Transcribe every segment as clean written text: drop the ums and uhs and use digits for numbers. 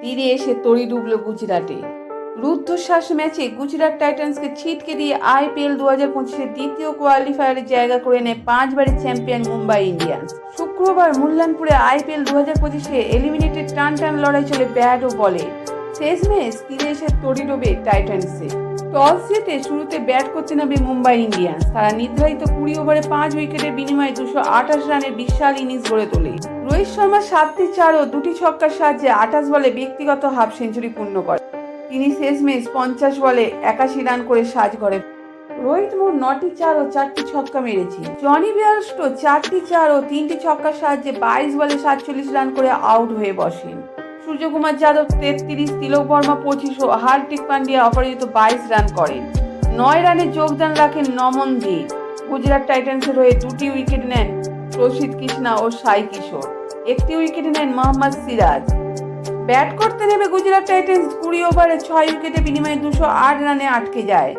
তীরে এসে তড়ি ডুবল গুজরাটে। রুদ্ধশ্বাস ম্যাচে গুজরাট টাইটান্সকে ছিটকে দিয়ে আইপিএল 2025-এর দ্বিতীয় কোয়ালিফায়ারে জায়গা করে নেয় 5বারের চ্যাম্পিয়ন মুম্বাই ইন্ডিয়ান্স। শুক্রবার মুল্লানপুরে আইপিএল 2025-এ এলিমিনেটেড টান লড়াই চলে ব্যাট ও বলে। শেষ ম্যাচ তীরে এসে তড়ি ডোবে টাইটান্সে। টস জিতে শুরুতে ব্যাট করতে নামে মুম্বাই ইন্ডিয়ান্স। তারা নির্ধারিত 20 ওভারে 5 উইকেটের বিনিময়ে 228 রানের বিশাল ইনিংস গড়ে তোলে। রোহিত শর্মা 7টি 4 ও 2টি ছক্কার সাহায্যে 28 বলে ব্যক্তিগত হাফ সেঞ্চুরি পূর্ণ করেন। তিনি শেষ ম্যাচ 50 বলে 81 রান করে সাজ করে। রোহিত মোট 9টি 4 ও 4টি ছক্কা মেরেছে। জনি বেয়ারস্টো 4টি 4 ও 3টি ছক্কার সাহায্যে 22 বলে 47 রান করে আউট হয়ে বসেন। সূর্যকুমার যাদব 33, তিলক বর্মা 25 ও হার্দিক পান্ডিয়া অপরাজিত 22 রান করেন। 9 রানে যোগদান রাখেন নমন দে। গুজরাট টাইটান্সের হয়ে 2টি উইকেট নেন প্রসিদ্ধ কৃষ্ণা ও সাই কিশোর। 1টি উইকেট নেন মোহাম্মদ সিরাজ। ব্যাট করতে নেমে গুজরাট টাইটান্স 20 ওভারে 6 উইকেটে বিনিময়ে 208 রানে আটকে যায়।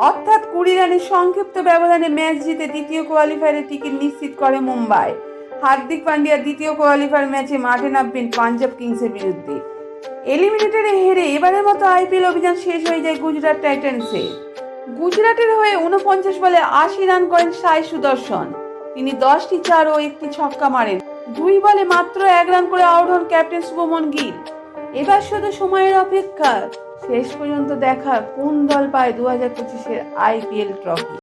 অর্থাৎ 20 রানের সংক্ষিপ্ত ব্যবধানে ম্যাচ জিতে দ্বিতীয় কোয়ালিফায়ারের টিকিট নিশ্চিত করে মুম্বাই। হার্দিক পান্ডিয়া দ্বিতীয় কোয়ালিফায়ার ম্যাচে মাঠে নামবেন পাঞ্জাব কিংসের বিরুদ্ধে। এলিমিনেটরে হেরে এবারের মতো আইপিএল অভিযান শেষ হয়ে যায় গুজরাট টাইটান্সে। গুজরাটের হয়ে 49 বলে 80 রান করেন সাই সুদর্শন। তিনি 10টি 4 ও 1টি ছক্কা মারেন। 2 বলে মাত্র 1 রান করে আউট হন ক্যাপ্টেন শুভমন গিল। এবার শুধু সময়ের অপেক্ষা, শেষ পর্যন্ত দেখা কোন দল পায় 2025-এর আইপিএল ট্রফি।